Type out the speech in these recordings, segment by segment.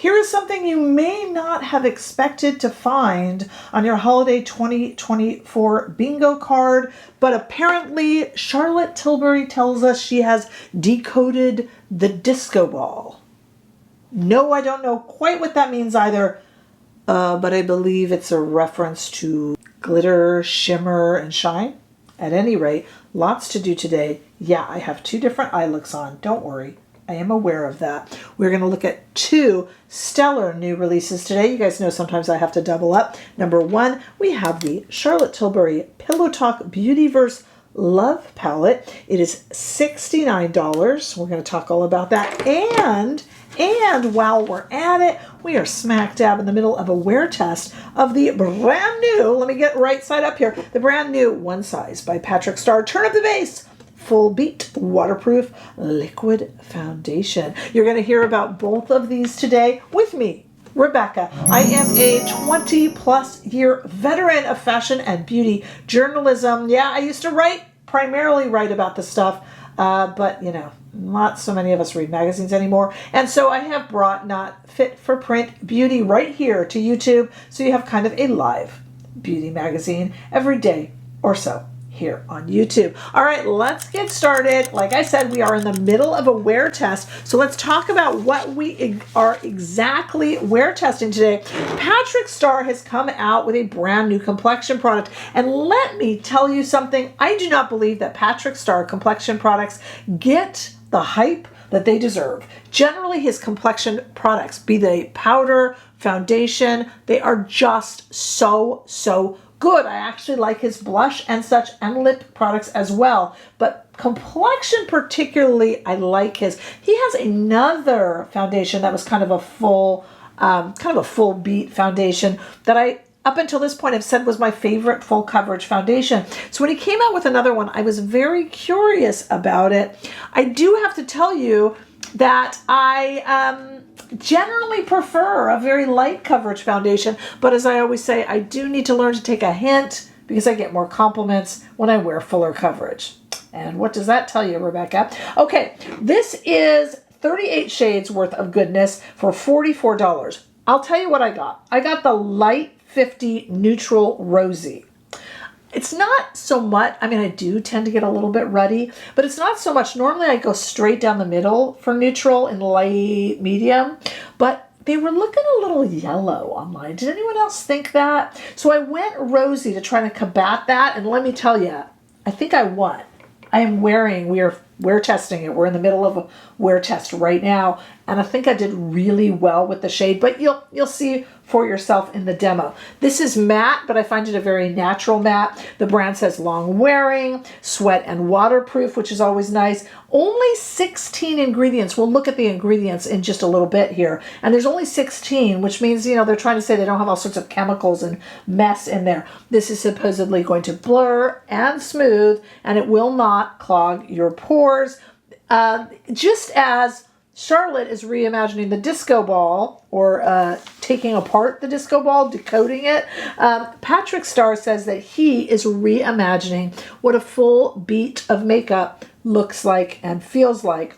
here is something you may not have expected to find on your holiday 2024 bingo card, but apparently Charlotte Tilbury tells us she has decoded the disco ball. No, I don't know quite what that means either, but I believe it's a reference to glitter, shimmer, and shine. At any rate, lots to do today. Yeah, I have 2 different eye looks on. Don't worry. I am aware of that. We're going to look at 2 stellar new releases today. You guys know sometimes I have to double up. Number 1, we have the Charlotte Tilbury Pillowtalk Beautyverse Love Palette. It is $69. We're going to talk all about that. And while we're at it, we are smack dab in the middle of a wear test of the brand new, let me get right side up here, the brand new One Size by Patrick Starrr Turn Up the Base Full Beat Waterproof Liquid Foundation. You're going to hear about both of these today with me, Rebecca. I am a 20-plus year veteran of fashion and beauty journalism. Yeah, I used to primarily write about this stuff, but you know, not so many of us read magazines anymore. And so I have brought Not Fit for Print Beauty right here to YouTube. So you have kind of a live beauty magazine every day or so here on YouTube. All right, let's get started. Like I said, we are in the middle of a wear test. So let's talk about what we are exactly wear testing today. Patrick Starrr has come out with a brand new complexion product. And let me tell you something. I do not believe that Patrick Starrr complexion products get the hype that they deserve. Generally, his complexion products, be they powder, foundation, they are just so good. I actually like his blush and such and lip products as well. But complexion particularly, I like his. He has another foundation that was kind of a full beat foundation that I, up until this point, have said was my favorite full coverage foundation. So when he came out with another one, I was very curious about it. I do have to tell you that I generally prefer a very light coverage foundation, but as I always say, I do need to learn to take a hint because I get more compliments when I wear fuller coverage. And what does that tell you, Rebecca? Okay, this is 38 shades worth of goodness for $44. I'll tell you what I got. I got the Light 50 Neutral Rosy. It's not so much, I mean, I do tend to get a little bit ruddy, but it's not so much. Normally I go straight down the middle for neutral and light medium, but they were looking a little yellow online. Did anyone else think that? So I went rosy to try to combat that, and let me tell you, I think I won. I am wearing, we are wear testing it. We're in the middle of a wear test right now, and I think I did really well with the shade, but you'll see for yourself in the demo. This is matte, but I find it a very natural matte. The brand says long wearing, sweat and waterproof, which is always nice. Only 16 ingredients. We'll look at the ingredients in just a little bit here. And there's only 16, which means, you know, they're trying to say they don't have all sorts of chemicals and mess in there. This is supposedly going to blur and smooth, and it will not clog your pores. Just as Charlotte is reimagining the disco ball, or taking apart the disco ball, decoding it, Patrick Starrr says that he is reimagining what a full beat of makeup looks like and feels like.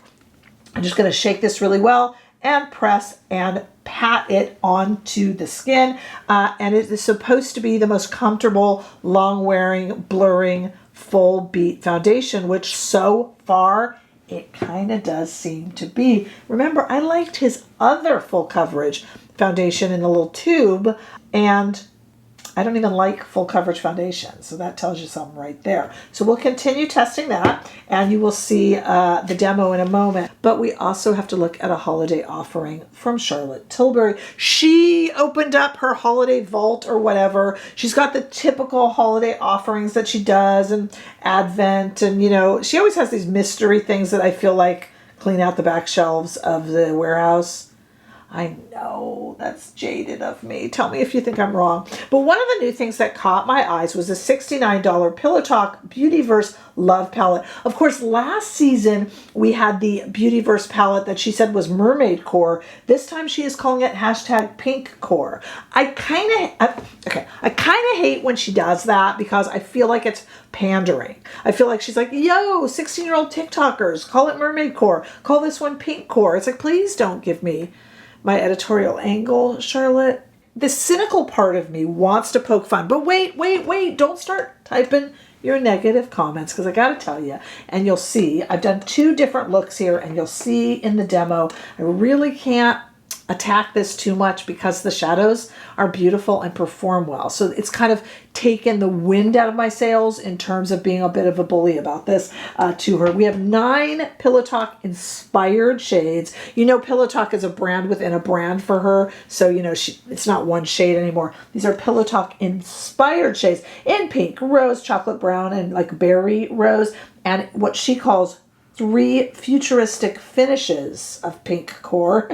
I'm just going to shake this really well and press and pat it onto the skin. And it is supposed to be the most comfortable, long-wearing, blurring, full beat foundation, which so far it kind of does seem to be. Remember, I liked his other full coverage foundation in the little tube, and I don't even like full coverage foundation, so that tells you something right there. So we'll continue testing that, and you will see the demo in a moment. But we also have to look at a holiday offering from Charlotte Tilbury. She opened up her holiday vault or whatever. She's got the typical holiday offerings that she does, and Advent, and you know, she always has these mystery things that I feel like clean out the back shelves of the warehouse. I know, that's jaded of me. Tell me if you think I'm wrong. But one of the new things that caught my eyes was a $69 Pillowtalk Beautyverse Love Palette. Of course, last season we had the Beautyverse palette that she said was mermaid core. This time she is calling it hashtag pink core. I kind of hate when she does that because I feel like it's pandering. I feel like she's like, yo, 16-year-old TikTokers, call it mermaid core. Call this one pink core. It's like, please don't give me my editorial angle, Charlotte. The cynical part of me wants to poke fun, but wait, don't start typing your negative comments, because I gotta tell you, and you'll see, I've done 2 different looks here, and you'll see in the demo, I really can't attack this too much because the shadows are beautiful and perform well. So it's kind of taken the wind out of my sails in terms of being a bit of a bully about this to her. We have 9 Pillowtalk inspired shades. You know, Pillowtalk is a brand within a brand for her. So, you know, it's not one shade anymore. These are Pillowtalk inspired shades in pink, rose, chocolate brown, and like berry rose. And what she calls 3 futuristic finishes of pink core.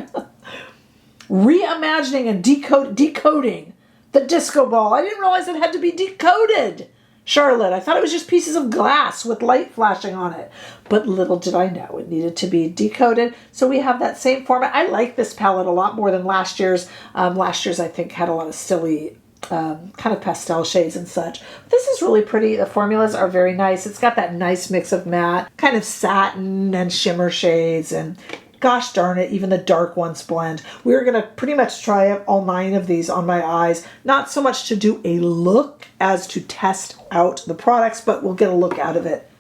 Reimagining and decoding the disco ball. I didn't realize it had to be decoded, Charlotte. I thought it was just pieces of glass with light flashing on it. But little did I know it needed to be decoded. So we have that same format. I like this palette a lot more than last year's. Last year's, I think, had a lot of silly kind of pastel shades and such. This is really pretty. The formulas are very nice. It's got that nice mix of matte, kind of satin and shimmer shades, and gosh darn it, even the dark ones blend. We're going to pretty much try all 9 of these on my eyes. Not so much to do a look as to test out the products, but we'll get a look out of it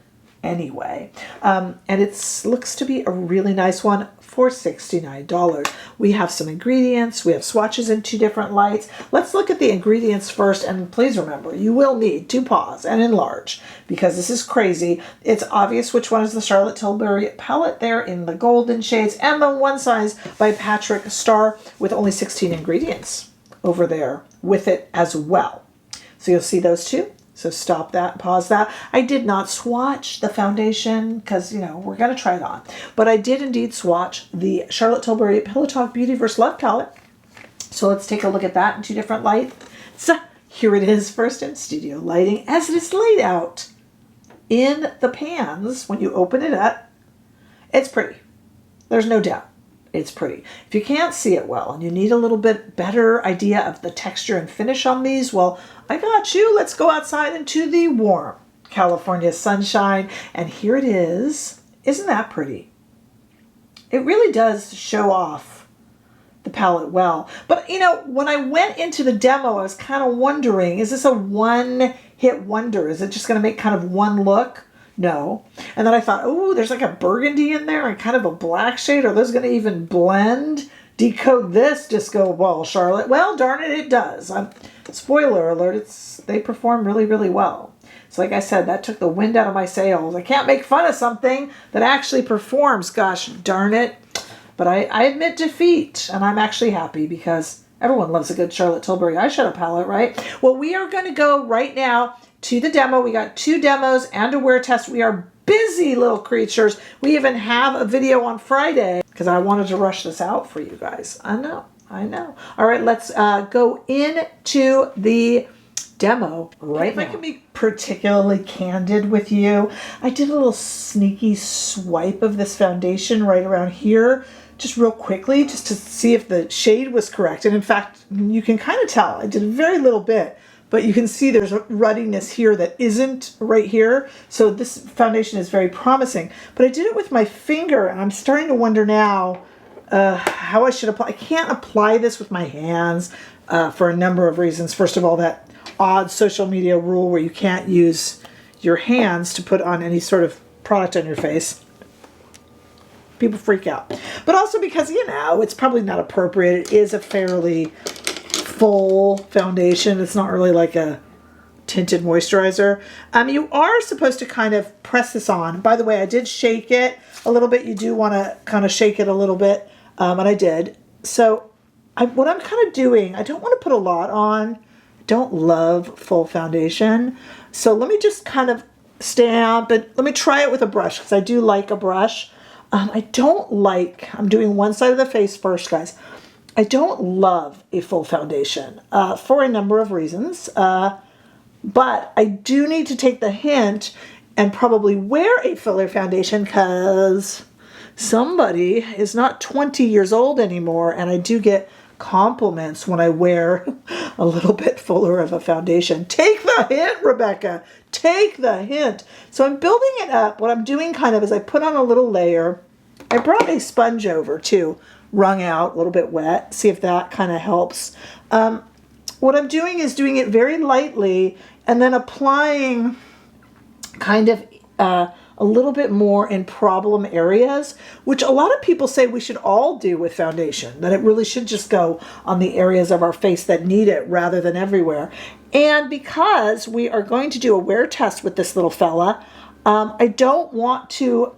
anyway. And it looks to be a really nice one for $69. We have some ingredients. We have swatches in 2 different lights. Let's look at the ingredients first. And please remember, you will need to pause and enlarge because this is crazy. It's obvious which one is the Charlotte Tilbury palette there in the golden shades, and the One Size by Patrick Starrr with only 16 ingredients over there with it as well. So you'll see those 2. So stop that, pause that. I did not swatch the foundation because, you know, we're going to try it on. But I did indeed swatch the Charlotte Tilbury Pillowtalk Beautyverse Love Palette. So let's take a look at that in 2 different lights. So here it is first in studio lighting as it is laid out in the pans. When you open it up, it's pretty. There's no doubt. It's pretty. If you can't see it well and you need a little bit better idea of the texture and finish on these, well, I got you. Let's go outside into the warm California sunshine. And here it is. Isn't that pretty? It really does show off the palette well. But, you know, when I went into the demo, I was kind of wondering, is this a one-hit wonder? Is it just going to make kind of one look? No. And then I thought, oh, there's like a burgundy in there and kind of a black shade. Are those going to even blend? Decode this disco ball, Charlotte. Well, darn it, it does. Spoiler alert, they perform really, really well. So like I said, that took the wind out of my sails. I can't make fun of something that actually performs, gosh darn it. But I admit defeat, and I'm actually happy because everyone loves a good Charlotte Tilbury eyeshadow palette, right? Well, we are going to go right now to the demo. We got 2 demos and a wear test. We are busy little creatures. We even have a video on Friday because I wanted to rush this out for you guys. I know. All right, let's go into the demo right now. If I can be particularly candid with you, I did a little sneaky swipe of this foundation right around here, just real quickly, just to see if the shade was correct. And in fact, you can kind of tell. I did a very little bit. But you can see there's a ruddiness here that isn't right here. So this foundation is very promising. But I did it with my finger, and I'm starting to wonder now how I should apply. I can't apply this with my hands for a number of reasons. First of all, that odd social media rule where you can't use your hands to put on any sort of product on your face. People freak out. But also because, you know, it's probably not appropriate. It is a fairly full foundation. It's not really like a tinted moisturizer. You are supposed to kind of press this on. By the way, I did shake it a little bit. You do want to kind of shake it a little bit, and I did. So what I'm kind of doing, I don't want to put a lot on. I don't love full foundation. So let me just kind of stamp it. Let me try it with a brush because I do like a brush. I'm doing one side of the face first, guys. I don't love a full foundation for a number of reasons, but I do need to take the hint and probably wear a fuller foundation because somebody is not 20 years old anymore, and I do get compliments when I wear a little bit fuller of a foundation. Take the hint, Rebecca. Take the hint. So I'm building it up. What I'm doing kind of is I put on a little layer. I brought a sponge over too. wrung out, a little bit wet. See if that kind of helps. What I'm doing is doing it very lightly and then applying kind of a little bit more in problem areas, which a lot of people say we should all do with foundation, that it really should just go on the areas of our face that need it rather than everywhere. And because we are going to do a wear test with this little fella, I don't want to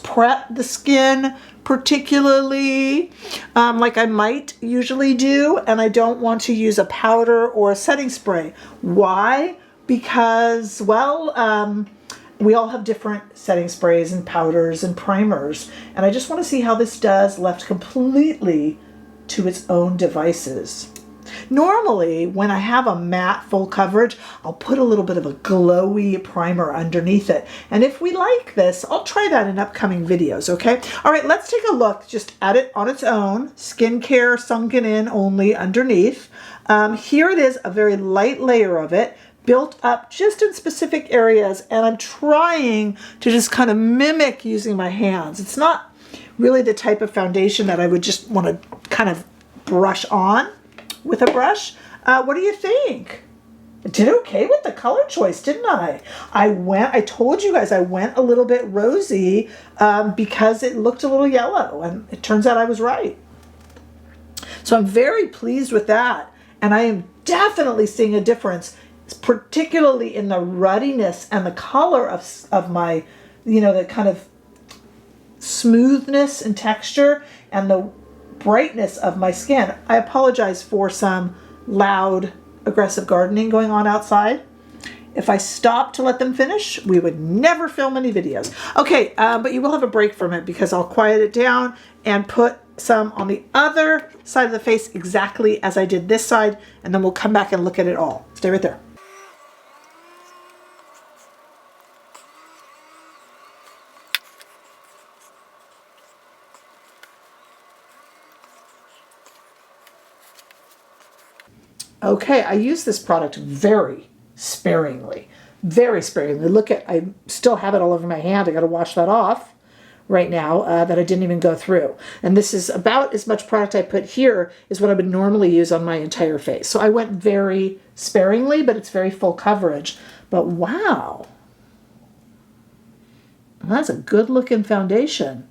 prep the skin particularly like I might usually do, and I don't want to use a powder or a setting spray. Why? Because, well, we all have different setting sprays and powders and primers, and I just want to see how this does left completely to its own devices. Normally, when I have a matte full coverage, I'll put a little bit of a glowy primer underneath it. And if we like this, I'll try that in upcoming videos, okay? All right, let's take a look just at it on its own. Skincare sunken in only underneath. Here it is, a very light layer of it, built up just in specific areas, and I'm trying to just kind of mimic using my hands. It's not really the type of foundation that I would just want to kind of brush on with a brush. What do you think? I did okay with the color choice, didn't I? I told you guys I went a little bit rosy because it looked a little yellow, and it turns out I was right. So I'm very pleased with that, and I am definitely seeing a difference, particularly in the ruddiness and the color of my, the kind of smoothness and texture and the brightness of my skin. I apologize for some loud, aggressive gardening going on outside. If I stopped to let them finish, we would never film any videos. Okay, but you will have a break from it because I'll quiet it down and put some on the other side of the face exactly as I did this side, and then we'll come back and look at it all. Stay right there. Okay, I use this product very sparingly. Very sparingly. Look at, I still have it all over my hand. I got to wash that off right now that I didn't even go through. And this is about as much product I put here as what I would normally use on my entire face. So I went very sparingly, but it's very full coverage. But wow, that's a good looking foundation.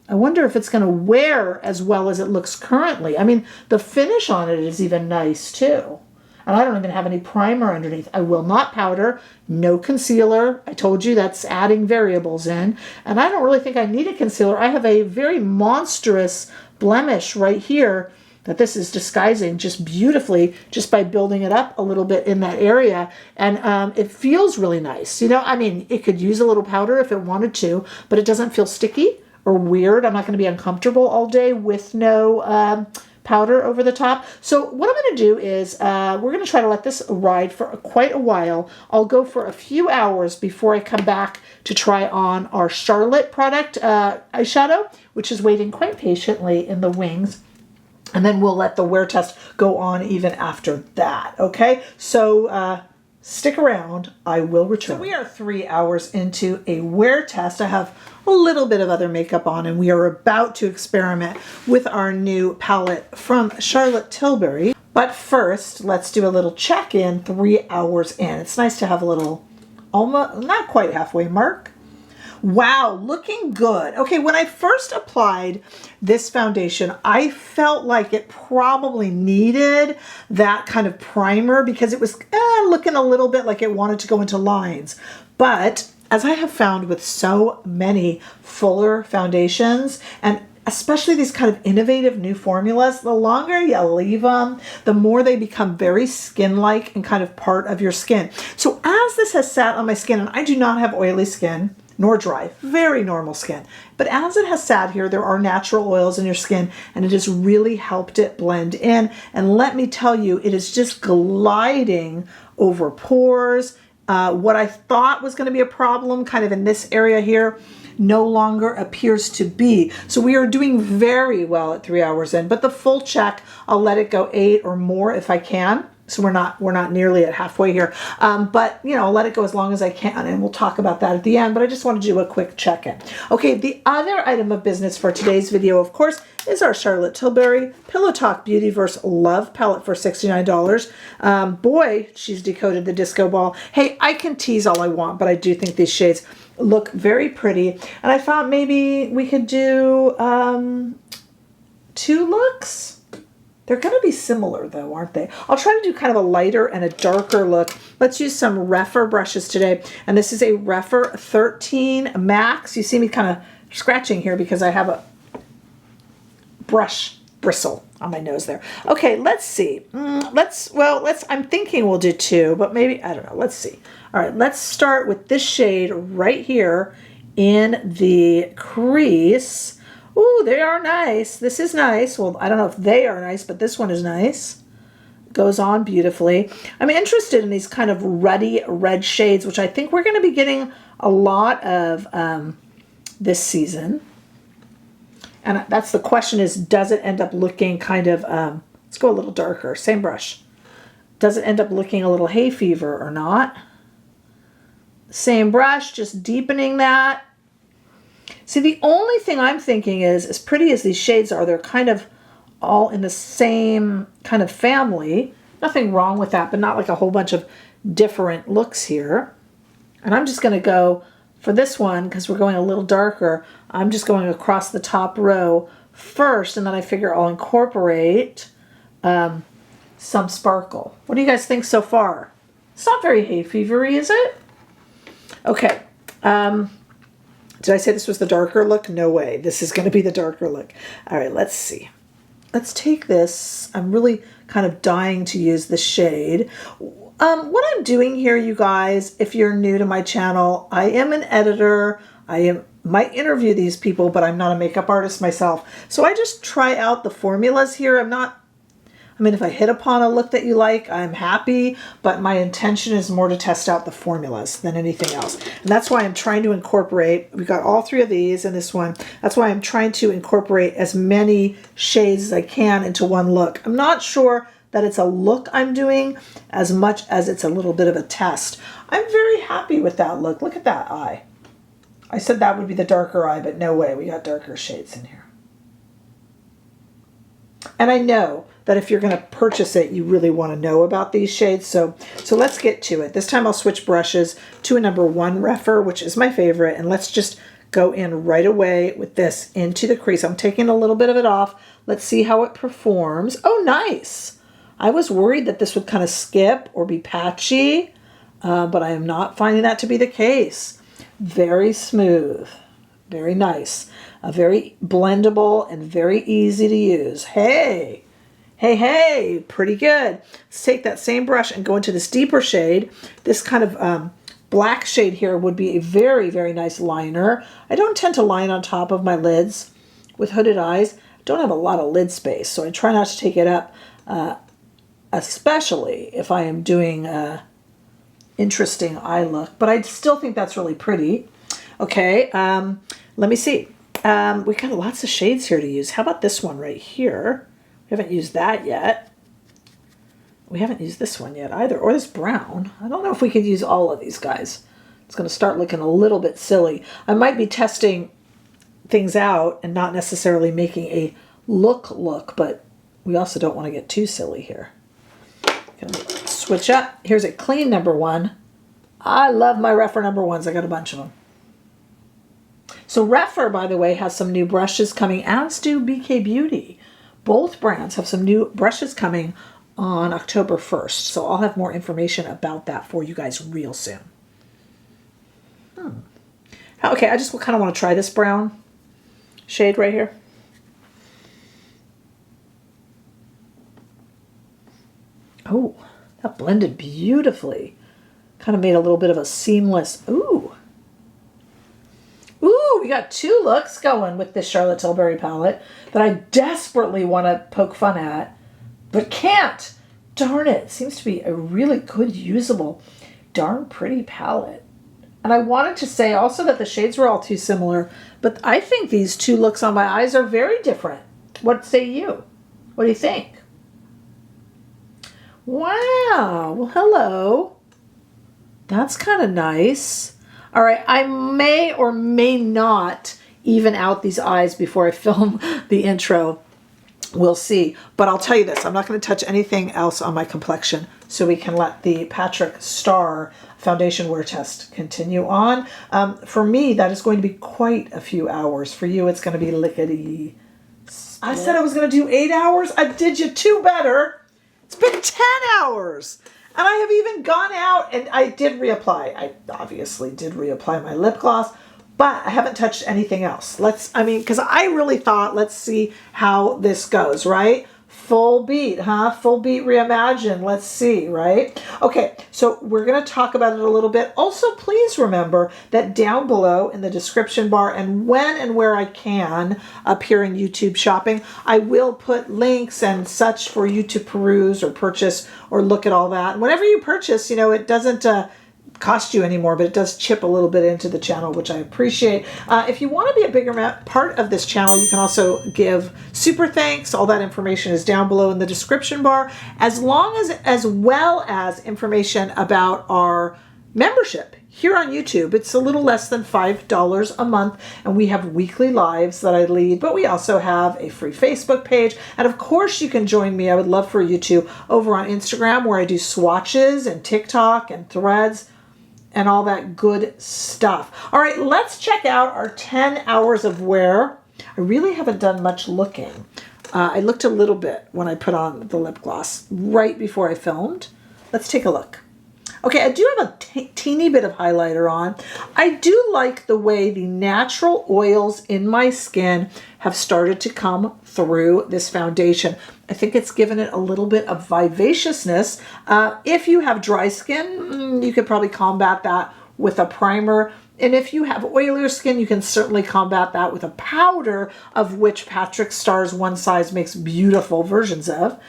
I wonder if it's going to wear as well as it looks currently. I mean, the finish on it is even nice too. And I don't even have any primer underneath. I will not powder, no concealer. I told you that's adding variables in. And I don't really think I need a concealer. I have a very monstrous blemish right here that this is disguising just beautifully just by building it up a little bit in that area. And it feels really nice. I mean, it could use a little powder if it wanted to, but it doesn't feel sticky or weird. I'm not going to be uncomfortable all day with no powder over the top. So what I'm going to do is we're going to try to let this ride for quite a while. I'll go for a few hours before I come back to try on our Charlotte product eyeshadow, which is waiting quite patiently in the wings. And then we'll let the wear test go on even after that. Okay, so stick around. I will return. So we are 3 hours into a wear test. I have a little bit of other makeup on, and we are about to experiment with our new palette from Charlotte Tilbury. But first, let's do a little check-in 3 hours in. It's nice to have a little, almost, not quite halfway mark. Wow, looking good. Okay, when I first applied this foundation, I felt like it probably needed that kind of primer because it was looking a little bit like it wanted to go into lines. But as I have found with so many fuller foundations, and especially these kind of innovative new formulas, the longer you leave them, the more they become very skin-like and kind of part of your skin. So as this has sat on my skin, and I do not have oily skin, nor dry, very normal skin. But as it has sat here, there are natural oils in your skin, and it has really helped it blend in. And let me tell you, it is just gliding over pores. What I thought was going to be a problem kind of in this area here no longer appears to be. So we are doing very well at 3 hours in, but the full check, I'll let it go 8 or more if I can. So we're not nearly at halfway here. But, you know, I'll let it go as long as I can, and we'll talk about that at the end. But I just want to do a quick check-in. Okay, the other item of business for today's video, of course, is our Charlotte Tilbury Pillowtalk Beautyverse Love Palette for $69. Boy, she's decoded the disco ball. Hey, I can tease all I want, but I do think these shades look very pretty. And I thought maybe we could do 2 looks. They're going to be similar though, aren't they? I'll try to do kind of a lighter and a darker look. Let's use some Rephr brushes today. And this is a Rephr 13 Max. You see me kind of scratching here because I have a brush bristle on my nose there. Okay, let's see. I'm thinking we'll do 2, but maybe, I don't know. Let's see. All right, let's start with this shade right here in the crease. Ooh, they are nice. This is nice. Well, I don't know if they are nice, but this one is nice. Goes on beautifully. I'm interested in these kind of ruddy red shades, which I think we're going to be getting a lot of this season. And that's the question is, does it end up looking kind of, let's go a little darker, same brush. Does it end up looking a little hay fever or not? Same brush, just deepening that. See, the only thing I'm thinking is, as pretty as these shades are, they're kind of all in the same kind of family. Nothing wrong with that, but not like a whole bunch of different looks here. And I'm just going to go for this one, because we're going a little darker, I'm just going across the top row first, and then I figure I'll incorporate some sparkle. What do you guys think so far? It's not very hay fevery, is it? Okay. Did I say this was the darker look? No way. This is going to be the darker look. All right, let's see. Let's take this. I'm really kind of dying to use the shade. What I'm doing here, you guys, if you're new to my channel, I am an editor. Might interview these people, but I'm not a makeup artist myself. So I just try out the formulas here. If I hit upon a look that you like, I'm happy, but my intention is more to test out the formulas than anything else. And that's why I'm trying to incorporate, we've got all 3 of these in this one. That's why I'm trying to incorporate as many shades as I can into one look. I'm not sure that it's a look I'm doing as much as it's a little bit of a test. I'm very happy with that look. Look at that eye. I said that would be the darker eye, but no way, we got darker shades in here. And I know that if you're going to purchase it, you really want to know about these shades. So let's get to it. This time I'll switch brushes to a number 1 Rephr, which is my favorite. And let's just go in right away with this into the crease. I'm taking a little bit of it off. Let's see how it performs. Oh, nice. I was worried that this would kind of skip or be patchy, but I am not finding that to be the case. Very smooth. Very nice. Very blendable and very easy to use. Hey, pretty good. Let's take that same brush and go into this deeper shade. This kind of black shade here would be a very, very nice liner. I don't tend to line on top of my lids with hooded eyes. I don't have a lot of lid space, so I try not to take it up, especially if I am doing an interesting eye look. But I still think that's really pretty. Okay, let me see. We got lots of shades here to use. How about this one right here? We haven't used that yet. We haven't used this one yet either, or this brown. I don't know if we could use all of these guys. It's going to start looking a little bit silly. I might be testing things out and not necessarily making a look, but we also don't want to get too silly here. Gonna switch up. Here's a clean number 1. I love my Rephr number 1s. I got a bunch of them. So Rephr, by the way, has some new brushes coming, as do BK Beauty. Both brands have some new brushes coming on October 1st. So I'll have more information about that for you guys real soon. Okay, I just kind of want to try this brown shade right here. Oh, that blended beautifully. Kind of made a little bit of a seamless, ooh, we got 2 looks going with this Charlotte Tilbury palette that I desperately want to poke fun at, but can't. Darn it. Seems to be a really good, usable, darn pretty palette. And I wanted to say also that the shades were all too similar, but I think these 2 looks on my eyes are very different. What say you? What do you think? Wow. Well, hello. That's kind of nice. All right. I may or may not even out these eyes before I film the intro. We'll see. But I'll tell you this. I'm not going to touch anything else on my complexion so we can let the Patrick Starrr foundation wear test continue on. For me, that is going to be quite a few hours. For you, it's going to be lickety. I said I was going to do 8 hours. I did you 2 better. It's been 10 hours. And I have even gone out and I did reapply. I obviously did reapply my lip gloss, but I haven't touched anything else. Because I really thought, let's see how this goes, right? Full beat, huh? Full beat reimagined. Let's see, right? Okay, so we're going to talk about it a little bit. Also, please remember that down below in the description bar and when and where I can up here in YouTube shopping, I will put links and such for you to peruse or purchase or look at all that. And whenever you purchase, it doesn't cost you anymore, but it does chip a little bit into the channel, which I appreciate. If you want to be a bigger part of this channel, you can also give super thanks. All that information is down below in the description bar, as well as information about our membership here on YouTube. It's a little less than $5 a month, and we have weekly lives that I lead, but we also have a free Facebook page. And of course, you can join me. I would love for you to over on Instagram, where I do swatches and TikTok and threads and all that good stuff. All right, let's check out our 10 hours of wear. I really haven't done much looking. I looked a little bit when I put on the lip gloss right before I filmed. Let's take a look. Okay, I do have a teeny bit of highlighter on. I do like the way the natural oils in my skin have started to come through this foundation. I think it's given it a little bit of vivaciousness. If you have dry skin, you could probably combat that with a primer. And if you have oilier skin, you can certainly combat that with a powder, of which Patrick Starr's One Size makes beautiful versions of.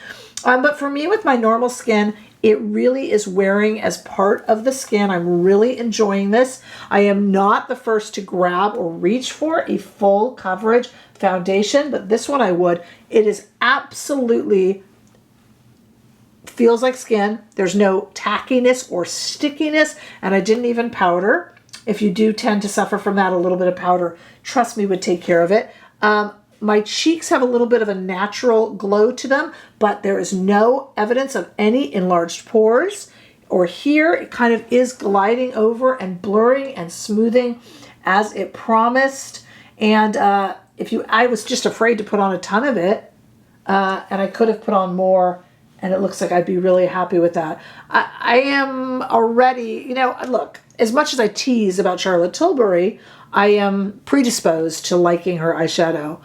But for me, with my normal skin, it really is wearing as part of the skin. I'm really enjoying this. I am not the first to grab or reach for a full coverage foundation, but this one I would. It is absolutely feels like skin. There's no tackiness or stickiness, and I didn't even powder. If you do tend to suffer from that, a little bit of powder, trust me, would take care of it. My cheeks have a little bit of a natural glow to them, but there is no evidence of any enlarged pores. Or here, it kind of is gliding over and blurring and smoothing as it promised. And I was just afraid to put on a ton of it, and I could have put on more, and it looks like I'd be really happy with that. I am already, look, as much as I tease about Charlotte Tilbury, I am predisposed to liking her eyeshadow.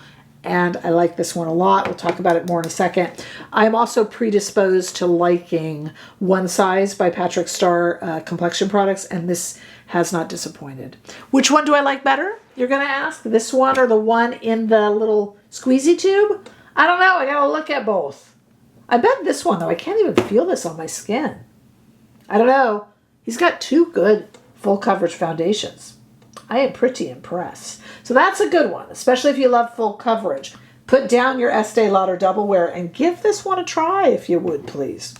And I like this one a lot. We'll talk about it more in a second. I'm also predisposed to liking One Size by Patrick Starrr complexion products, and this has not disappointed. Which one do I like better, you're going to ask? This one or the one in the little squeezy tube? I don't know. I got to look at both. I bet this one, though. I can't even feel this on my skin. I don't know. He's got 2 good full coverage foundations. I am pretty impressed. So that's a good one, especially if you love full coverage. Put down your Estee Lauder Double Wear and give this one a try if you would, please.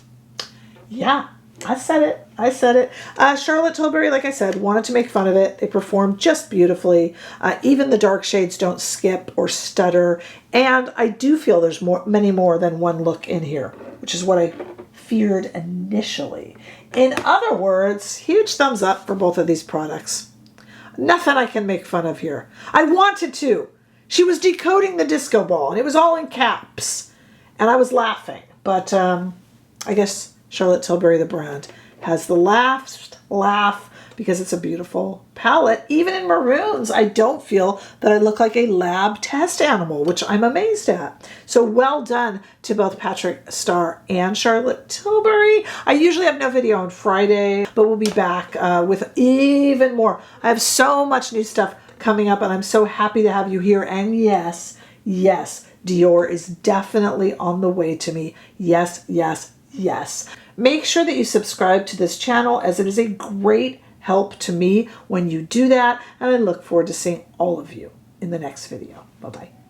Yeah, I said it. I said it. Charlotte Tilbury, like I said, wanted to make fun of it. They performed just beautifully. Even the dark shades don't skip or stutter. And I do feel there's many more than one look in here, which is what I feared initially. In other words, huge thumbs up for both of these products. Nothing I can make fun of here. I wanted to. She was decoding the disco ball, and it was all in caps. And I was laughing. But I guess Charlotte Tilbury, the brand, has the last laugh because it's a beautiful palette. Even in maroons, I don't feel that I look like a lab test animal, which I'm amazed at. So well done to both Patrick Starrr and Charlotte Tilbury. I usually have no video on Friday, but we'll be back with even more. I have so much new stuff coming up, and I'm so happy to have you here. And yes, Dior is definitely on the way to me. Yes. Make sure that you subscribe to this channel, as it is a great help to me when you do that, and I look forward to seeing all of you in the next video. Bye-bye.